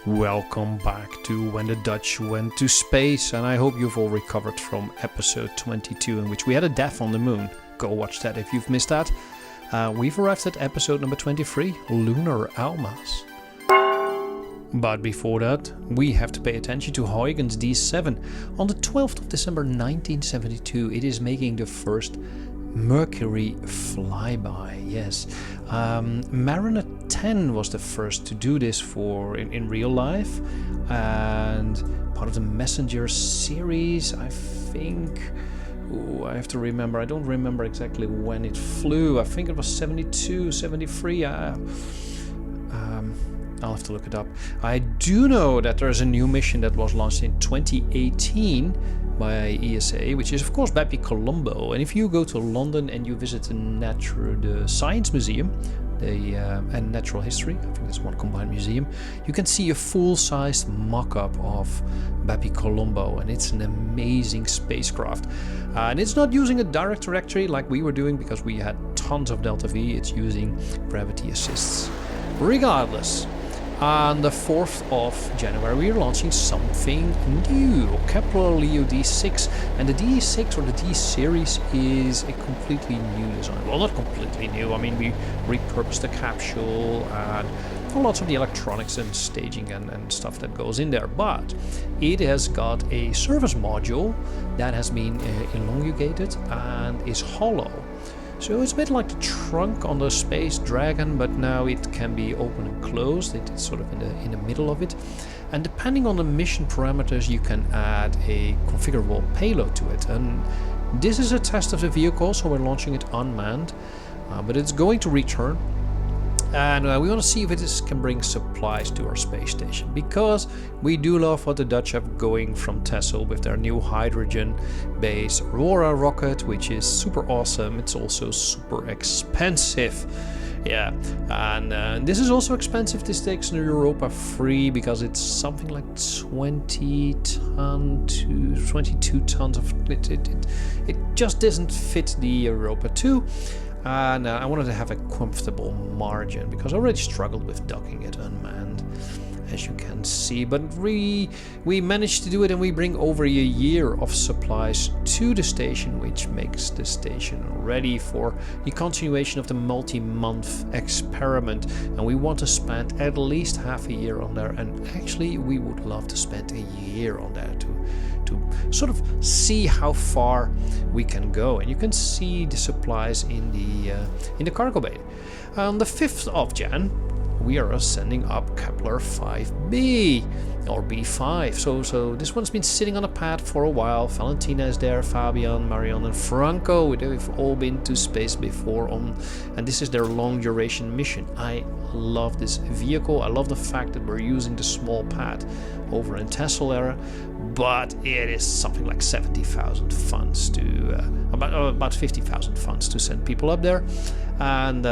Welcome back to When the Dutch Went to Space, and I hope you've all recovered from episode 22, in which we had a death on the moon. Go watch that if you've missed that. We've arrived at episode number 23, Lunar Almaz. But before that, we have to pay attention to Huygens D7. On the 12th of December 1972, it is making the first Mercury flyby. Yes, Mariner 10 was the first to do this in real life, and part of the Messenger series, I think. I have to remember. I don't remember exactly when it flew. I think it was 72, 73. I'll have to look it up. I do know that there's a new mission that was launched in 2018 by ESA, which is of course Bepi Colombo. And if you go to London and you visit the Science Museum and Natural History, I think there's one combined museum, you can see a full-sized mock-up of Bepi Colombo, and it's an amazing spacecraft. And it's not using a direct trajectory like we were doing because we had tons of delta V. It's using gravity assists. Regardless, on the 4th of January, we are launching something new, Kepler Leo D6. And the D6 or the D series is a completely new design. Well, not completely new. I mean, we repurposed the capsule and lots of the electronics and staging and stuff that goes in there. But it has got a service module that has been elongated and is hollow. So it's a bit like the trunk on the Space Dragon, but now it can be open and closed. It's sort of in the middle of it. And depending on the mission parameters, you can add a configurable payload to it. And this is a test of the vehicle, so we're launching it unmanned. But it's going to return. And we want to see if it can bring supplies to our space station, because we do love what the Dutch have going from Texel with their new hydrogen-based Aurora rocket, which is super awesome. It's also super expensive. Yeah, and this is also expensive. This takes an Europa free because it's something like 20 ton to 22 tons of it just doesn't fit the Europa 2. And I wanted to have a comfortable margin because I already struggled with docking it unmanned, as you can see. But we managed to do it, and we bring over a year of supplies to the station, which makes the station ready for the continuation of the multi-month experiment. And we want to spend at least half a year on there, and actually we would love to spend a year on there to sort of see how far we can go. And you can see the supplies in the cargo bay. On the 5th of Jan, we are sending up Kepler 5b or B5. So this one's been sitting on a pad for a while. Valentina is there, Fabian, Marion, and Franco. They've all been to space before, and this is their long duration mission. I love this vehicle. I love the fact that we're using the small pad over in Texel area, but it is something like 70,000 funds to about 50,000 funds to send people up there, and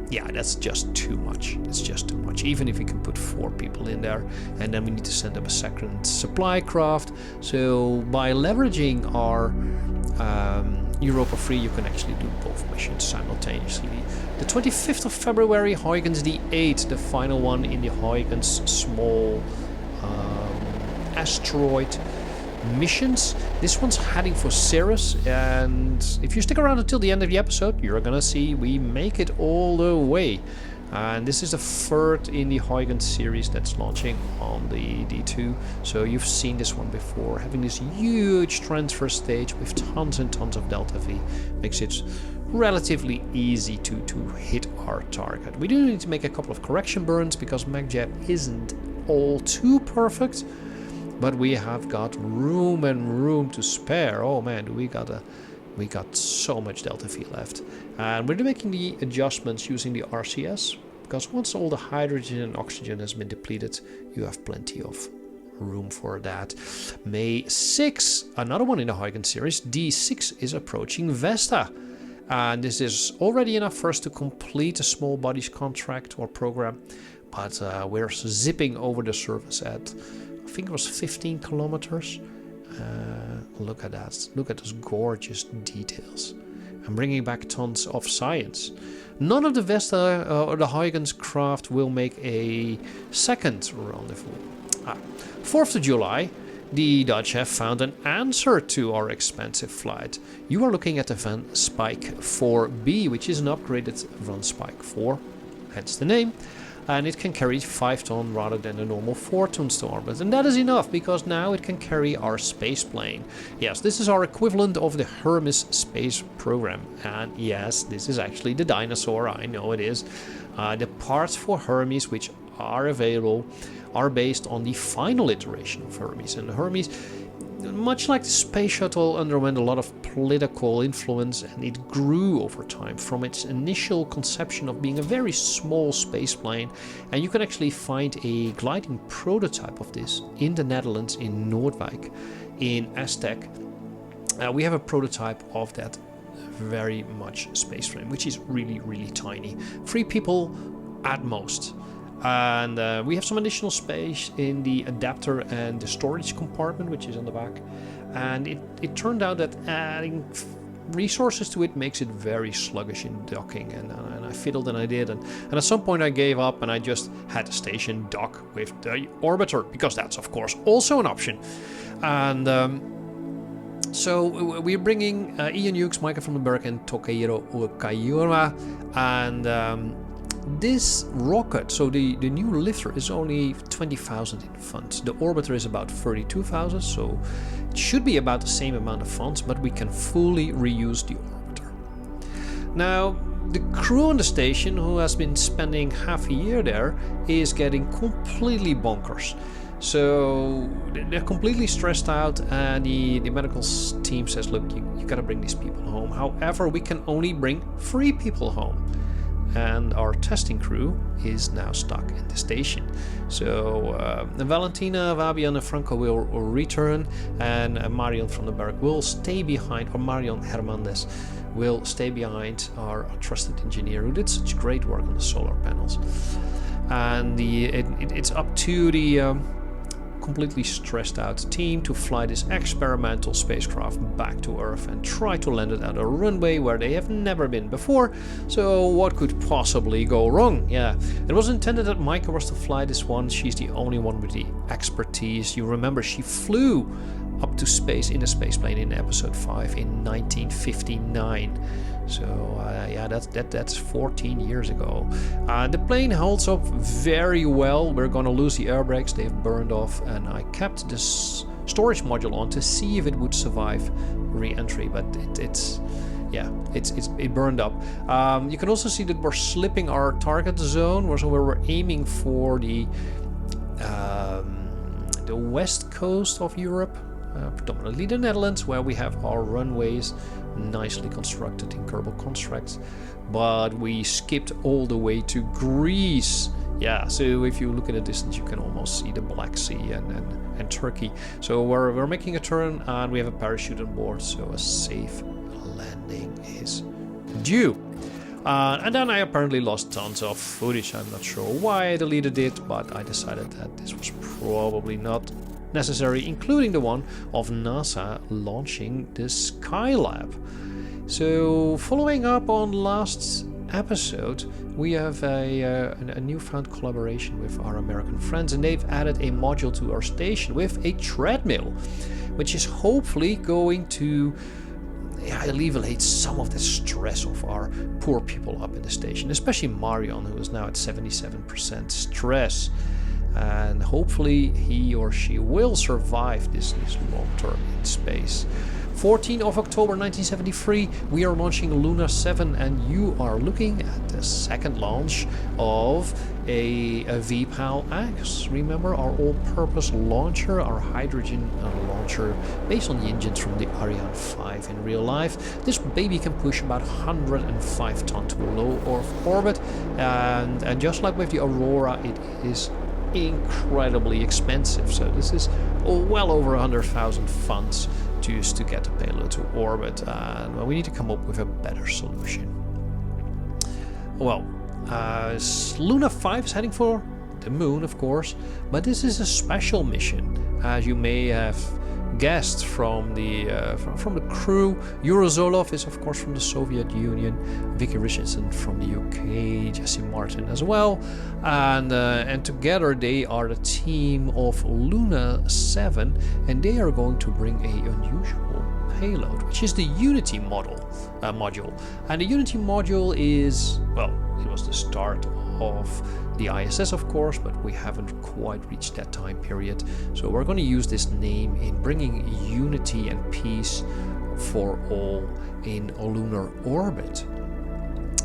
yeah, that's just too much. It's just too much. Even if we can put 4 people in there, and then we need to send up a second supply craft. So by leveraging our Europa Free, you can actually do both missions simultaneously. The 25th of February, Huygens D8, the final one in the Huygens small asteroid missions. This one's heading for Ceres, and if you stick around until the end of the episode, you're gonna see we make it all the way. And this is the 3rd in the Huygens series that's launching on the D2. So you've seen this one before. Having this huge transfer stage with tons and tons of delta V makes it relatively easy to hit our target. We do need to make a couple of correction burns because MacJab isn't all too perfect, but we have got room to spare. Oh man, we got so much delta V left. And we're making the adjustments using the RCS, because once all the hydrogen and oxygen has been depleted, you have plenty of room for that. May 6, another one in the Huygens series, D6 is approaching Vesta. And this is already enough for us to complete a small bodies contract or program, but we're zipping over the surface at, I think it was 15 kilometers. Look at that. Look at those gorgeous details. I'm bringing back tons of science. None of the Vesta or the Huygens craft will make a second rendezvous. 4th of July, the Dutch have found an answer to our expensive flight. You are looking at the Van Spike 4B, which is an upgraded Van Spike 4, hence the name. And it can carry 5 tons rather than the normal 4 tons to orbit. And that is enough, because now it can carry our space plane. Yes, this is our equivalent of the Hermes space program. And yes, this is actually the dinosaur, I know it is. The parts for Hermes which are available are based on the final iteration of Hermes. And Hermes, much like the space shuttle, underwent a lot of political influence, and it grew over time from its initial conception of being a very small space plane. And you can actually find a gliding prototype of this in the Netherlands, in Noordwijk, in Aztec. We have a prototype of that very much space plane, which is really, really tiny. 3 people at most. And we have some additional space in the adapter and the storage compartment, which is on the back. And it turned out that adding resources to it makes it very sluggish in docking. And I fiddled and I did. And at some point I gave up and I just had the station dock with the orbiter, because that's of course also an option. And so we're bringing Ian Hughes, Micah van den Berg and Tokehiro Okayama. And this rocket, so the new lifter, is only 20,000 in funds. The orbiter is about 32,000, so it should be about the same amount of funds, but we can fully reuse the orbiter. Now, the crew on the station, who has been spending half a year there, is getting completely bonkers. So they're completely stressed out, and the medical team says, look, you gotta bring these people home. However, we can only bring 3 people home. And our testing crew is now stuck in the station. So Valentina, Fabian and Franco will return, and Marion van den Berg will stay behind, or Marion Hernandez will stay behind, our trusted engineer who did such great work on the solar panels. And it's up to the completely stressed out team to fly this experimental spacecraft back to Earth and try to land it at a runway where they have never been before. So what could possibly go wrong? Yeah, it was intended that Micah was to fly this one. She's the only one with the expertise. You remember she flew up to space in a spaceplane in episode 5 in 1959. So yeah, that's 14 years ago. The plane holds up very well. We're gonna lose the air brakes, they've burned off, and I kept this storage module on to see if it would survive re-entry, but it burned up. You can also see that we're slipping our target zone, so we're aiming for the west coast of Europe. Predominantly the Netherlands, where we have our runways nicely constructed in Kerbal constructs, but we skipped all the way to Greece. Yeah, so if you look at a distance, you can almost see the Black Sea and Turkey. So we're making a turn, and we have a parachute on board, so a safe landing is due. And then I apparently lost tons of footage. I'm not sure why I deleted it, but I decided that this was probably not necessary, including the one of NASA launching the Skylab. So following up on last episode, we have a newfound collaboration with our American friends, and they've added a module to our station with a treadmill, which is hopefully going to alleviate some of the stress of our poor people up in the station, especially Marion, who is now at 77% stress. And hopefully he or she will survive this long term in space. 14th of October 1973, we are launching Lunar 7, and you are looking at the second launch of a VPAL-X. Remember, our all-purpose launcher, our hydrogen launcher, based on the engines from the Ariane 5 in real life. This baby can push about 105 tons to a low Earth orbit, and just like with the Aurora, it is incredibly expensive. So this is well over 100,000 funds just to get the payload to orbit, and we need to come up with a better solution. Well, Luna 5 is heading for the moon, of course, but this is a special mission, as you may have guests from the crew. Eurozolov is of course from the Soviet Union, Vicky Richardson from the UK, Jesse Martin as well, and together they are the team of Lunar 7, and they are going to bring a unusual payload, which is the Unity module. And the Unity module is, well, it was the start of the ISS, of course, but we haven't quite reached that time period. So we're going to use this name in bringing unity and peace for all in a lunar orbit.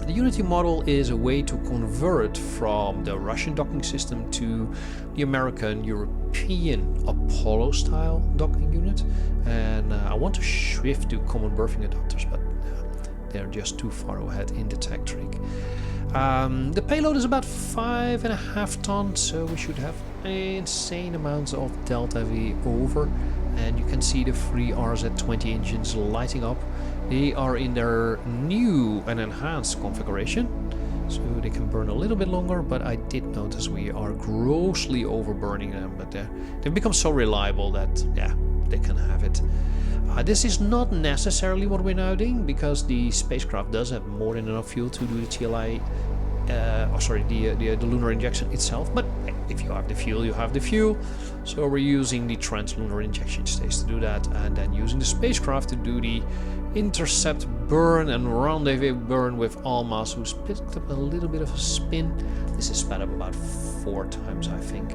The Unity model is a way to convert from the Russian docking system to the American European Apollo style docking unit, and I want to shift to common berthing adapters, but they're just too far ahead in the tech tree. The payload is about 5.5 tons, so we should have insane amounts of delta V over, and you can see the 3 RZ-20 engines lighting up. They are in their new and enhanced configuration, so they can burn a little bit longer, but I did notice we are grossly overburning them, but they've become so reliable that, yeah, they can have it. This is not necessarily what we're now doing, because the spacecraft does have more than enough fuel to do the TLI, the lunar injection itself, but if you have the fuel, you have the fuel. So we're using the trans-lunar injection stage to do that, and then using the spacecraft to do the intercept burn and rendezvous burn with Almaz, who's picked up a little bit of a spin. This is sped up about 4 times, I think,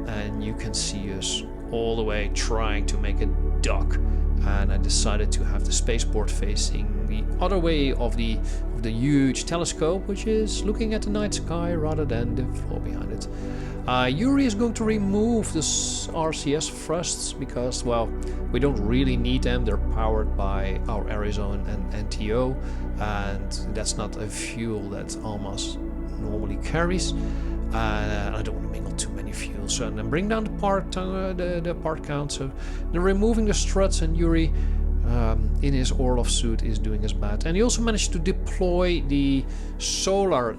and you can see us all the way trying to make a dock. And I decided to have the spaceport facing the other way of the huge telescope, which is looking at the night sky rather than the floor behind it. Yuri is going to remove the RCS thrusts because, well, we don't really need them. They're powered by our Arizona and NTO, and that's not a fuel that Almaz normally carries. I don't want to mingle too many fuels, so then bring down the part count. So they're removing the struts, and Yuri in his Orlov suit is doing his best. And he also managed to deploy the solar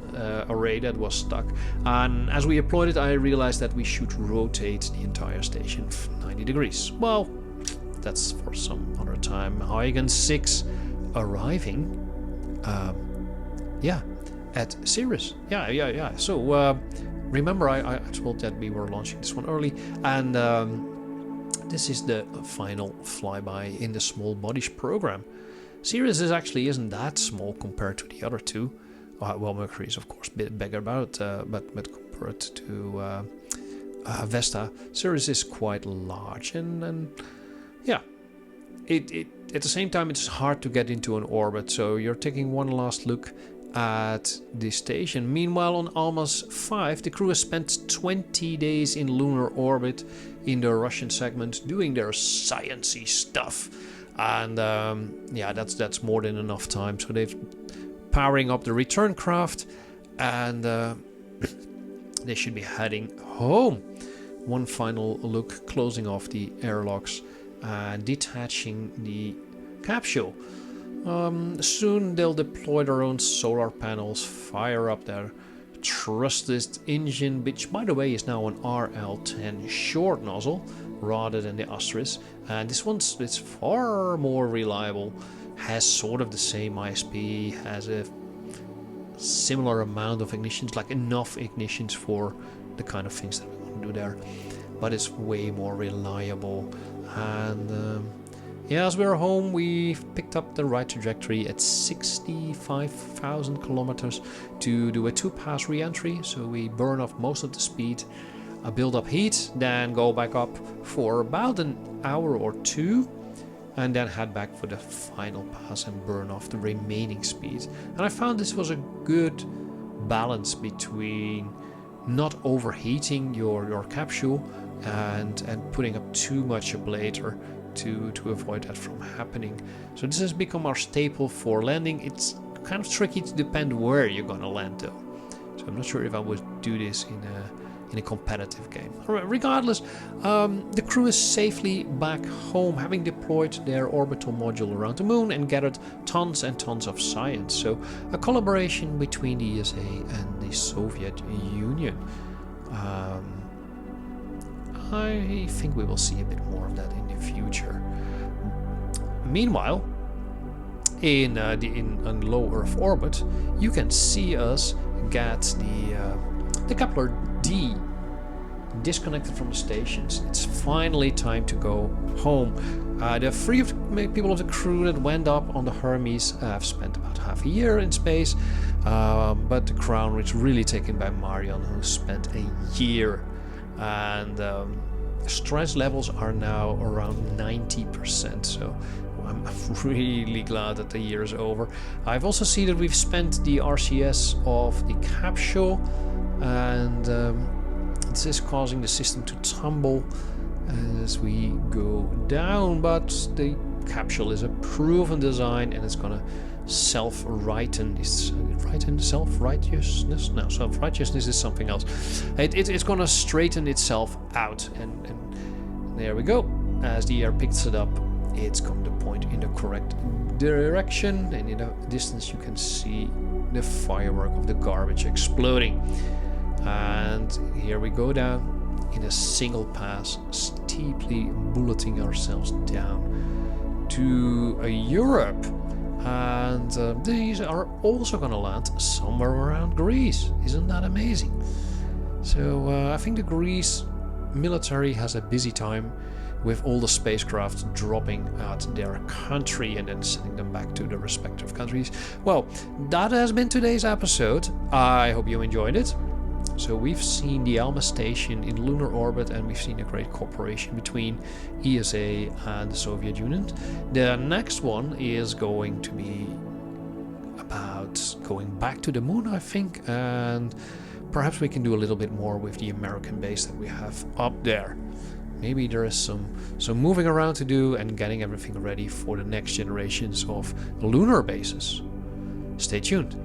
array that was stuck. And as we deployed it, I realized that we should rotate the entire station 90 degrees. Well, that's for some other time. Huygens 6 arriving. At Sirius. Yeah. So remember I told that we were launching this one early, and this is the final flyby in the small bodies program. Sirius isn't that small compared to the other two. Well, Mercury is of course a bit bigger, but compared to Vesta, Sirius is quite large, and yeah. It at the same time it's hard to get into an orbit, so you're taking one last look at the station. Meanwhile, on Almaz 5, the crew has spent 20 days in lunar orbit in the Russian segment doing their sciencey stuff, and that's more than enough time. So they've powering up the return craft, and they should be heading home. One final look, closing off the airlocks and detaching the capsule. Soon they'll deploy their own solar panels, fire up their trusted engine, which by the way is now an RL10 short nozzle rather than the Asterisk, and this one's it's far more reliable, has sort of the same ISP, has a similar amount of ignitions, like enough ignitions for the kind of things that we want to do there, but it's way more reliable. And as we're home, we've picked up the right trajectory at 65,000 kilometers to do a 2-pass re-entry. So we burn off most of the speed, build up heat, then go back up for about an hour or 2, and then head back for the final pass and burn off the remaining speed. And I found this was a good balance between not overheating your capsule and putting up too much ablator to avoid that from happening. So this has become our staple for landing. It's kind of tricky to depend where you're gonna land though, so I'm not sure if I would do this in a competitive game. Regardless, the crew is safely back home, having deployed their orbital module around the moon and gathered tons and tons of science. So a collaboration between the ESA and the Soviet Union. I think we will see a bit more of that in the future. Meanwhile, in low Earth orbit, you can see us get the Kepler D disconnected from the stations. It's finally time to go home. The three people of the crew that went up on the Hermes have spent about half a year in space, but the crown was really taken by Marion, who spent a year, and stress levels are now around 90%, so I'm really glad that the year is over. I've also seen that we've spent the RCS of the capsule, and this is causing the system to tumble as we go down, but the capsule is a proven design and it's gonna self-righten. Is righten self-righteousness? No, self-righteousness is something else. It's gonna straighten itself out, and there we go. As the air picks it up, it's going to point in the correct direction, and in the distance you can see the firework of the garbage exploding. And here we go down in a single pass, steeply bulleting ourselves down to Europe. And these are also going to land somewhere around Greece. Isn't that amazing? So I think the Greece military has a busy time with all the spacecraft dropping at their country and then sending them back to their respective countries. Well, that has been today's episode. I hope you enjoyed it. So we've seen the Almaz station in lunar orbit, and we've seen a great cooperation between ESA and the Soviet Union. The next one is going to be about going back to the moon, I think, and perhaps we can do a little bit more with the American base that we have up there. Maybe there is some moving around to do and getting everything ready for the next generations of lunar bases. Stay tuned.